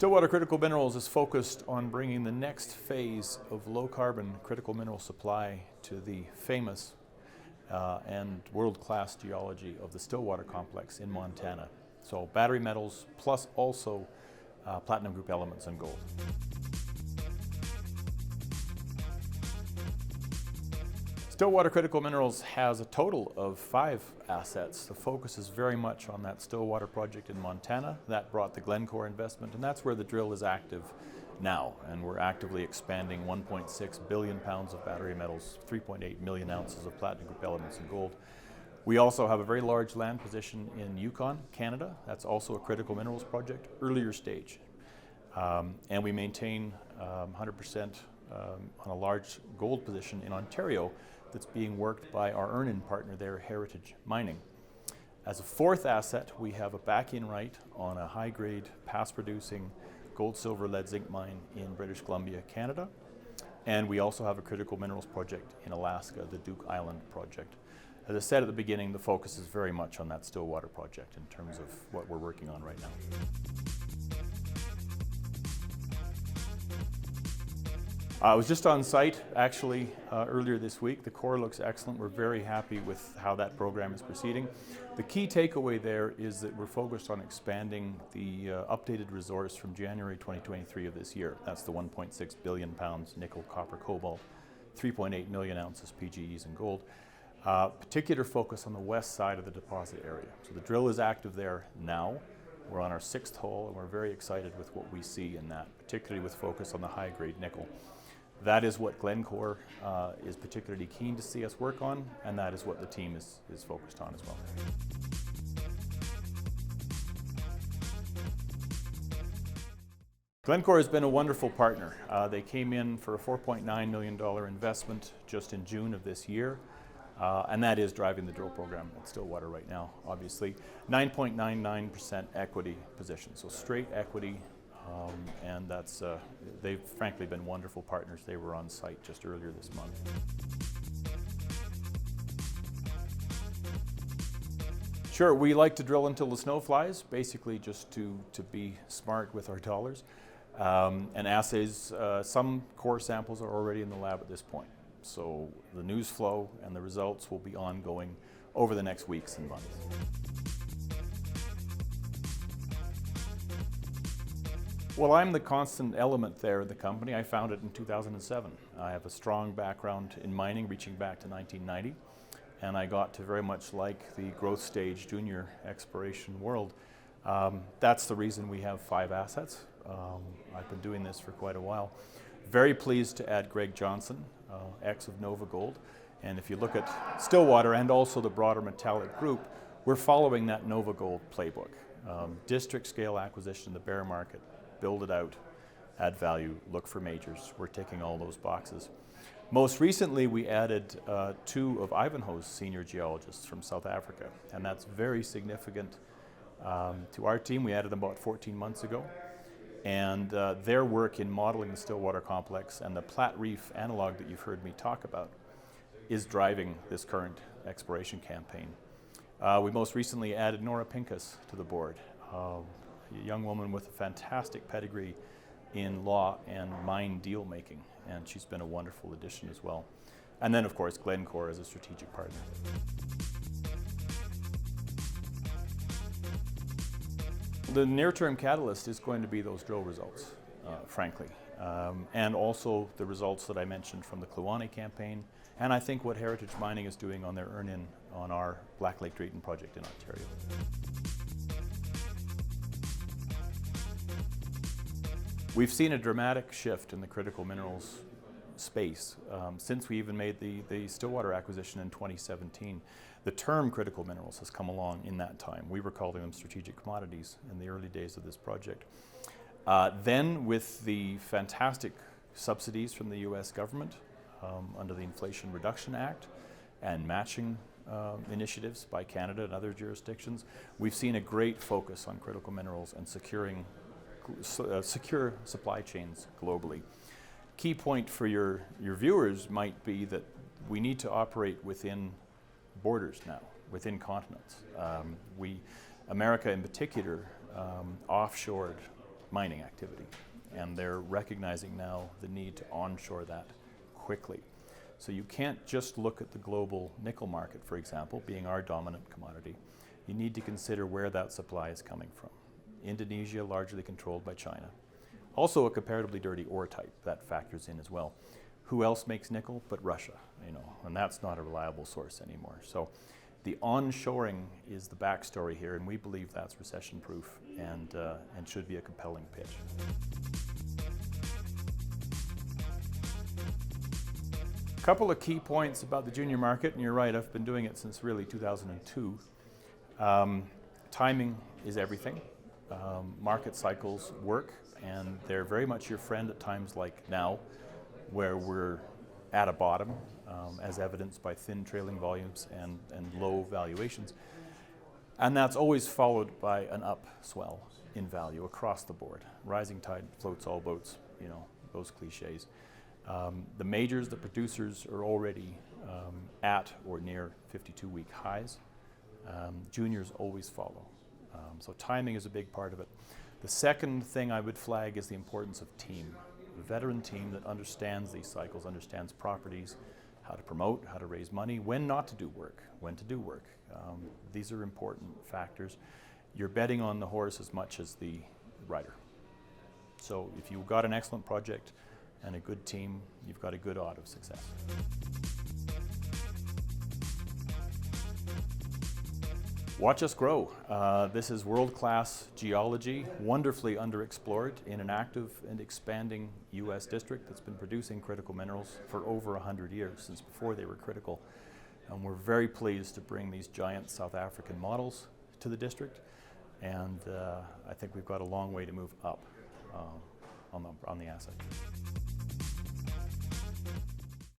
Stillwater Critical Minerals is focused on bringing the next phase of low-carbon critical mineral supply to the famous and world-class geology of the Stillwater complex in Montana. So battery metals plus also platinum group elements and gold. Stillwater Critical Minerals has a total of 5 assets. The focus is very much on that Stillwater project in Montana. That brought the Glencore investment, and that's where the drill is active now. And we're actively expanding 1.6 billion pounds of battery metals, 3.8 million ounces of platinum group elements and gold. We also have a very large land position in Yukon, Canada. That's also a critical minerals project, earlier stage. And we maintain 100% on a large gold position in Ontario that's being worked by our earn-in partner there, Heritage Mining. As a 4th asset, we have a back-in right on a high-grade, past-producing gold, silver, lead, zinc mine in British Columbia, Canada. And we also have a critical minerals project in Alaska, the Duke Island project. As I said at the beginning, the focus is very much on that Stillwater project in terms of what we're working on right now. I was just on site actually earlier this week. The core looks excellent. We're very happy with how that program is proceeding. The key takeaway there is that we're focused on expanding the updated resource from January 2023 of this year. That's the 1.6 billion pounds nickel, copper, cobalt, 3.8 million ounces PGEs and gold. Particular focus on the west side of the deposit area. So the drill is active there now. We're on our 6th hole and we're very excited with what we see in that, particularly with focus on the high-grade nickel. That is what Glencore is particularly keen to see us work on, and that is what the team is focused on as well. Glencore has been a wonderful partner. They came in for a $4.9 million investment just in June of this year, and that is driving the drill program at Stillwater right now, obviously. 9.99% equity position, so straight equity. And that's, they've frankly been wonderful partners. They were on site just earlier this month. Sure, we like to drill until the snow flies, basically just to be smart with our dollars. And assays, some core samples are already in the lab at this point. So the news flow and the results will be ongoing over the next weeks and months. Well, I'm the constant element there in the company. I founded in 2007. I have a strong background in mining reaching back to 1990, and I got to very much like the growth stage junior exploration world. That's the reason we have 5 assets. I've been doing this for quite a while. Very pleased to add Greg Johnson, ex of Nova Gold. And if you look at Stillwater and also the broader metallic group, we're following that Nova Gold playbook. District scale acquisition in the bear market. Build it out, add value, look for majors. We're ticking all those boxes. Most recently, we added 2 of Ivanhoe's senior geologists from South Africa, and that's very significant to our team. We added them about 14 months ago, and their work in modeling the Stillwater complex and the Platte Reef analog that you've heard me talk about is driving this current exploration campaign. We most recently added Nora Pincus to the board. A young woman with a fantastic pedigree in law and mine deal making, and she's been a wonderful addition as well. And then of course Glencore as a strategic partner. The near-term catalyst is going to be those drill results, frankly, and also the results that I mentioned from the Kluane campaign, and I think what Heritage Mining is doing on their earn-in on our Black Lake Drayton project in Ontario. We've seen a dramatic shift in the critical minerals space since we even made the Stillwater acquisition in 2017. The term critical minerals has come along in that time. We were calling them strategic commodities in the early days of this project. Then with the fantastic subsidies from the US government under the Inflation Reduction Act and matching initiatives by Canada and other jurisdictions, we've seen a great focus on critical minerals and securing secure supply chains globally. Key point for your viewers might be that we need to operate within borders now, within continents. America in particular, offshored mining activity. And they're recognizing now the need to onshore that quickly. So you can't just look at the global nickel market, for example, being our dominant commodity. You need to consider where that supply is coming from. Indonesia, largely controlled by China. Also a comparatively dirty ore type, that factors in as well. Who else makes nickel but Russia, and that's not a reliable source anymore. So the onshoring is the backstory here, and we believe that's recession-proof and should be a compelling pitch. A couple of key points about the junior market, and you're right, I've been doing it since really 2002. Timing is everything. Market cycles work, and they're very much your friend at times like now, where we're at a bottom, as evidenced by thin trailing volumes and low valuations. And that's always followed by an upswell in value across the board. Rising tide floats all boats, those cliches. The majors, the producers, are already at or near 52-week highs. Juniors always follow. So timing is a big part of it. The second thing I would flag is the importance of team. A veteran team that understands these cycles, understands properties, how to promote, how to raise money, when not to do work, when to do work. These are important factors. You're betting on the horse as much as the rider. So if you've got an excellent project and a good team, you've got a good odds of success. Watch us grow. This is world-class geology, wonderfully underexplored in an active and expanding U.S. district that's been producing critical minerals for over 100 years, since before they were critical. And we're very pleased to bring these giant South African models to the district. And I think we've got a long way to move up on the asset.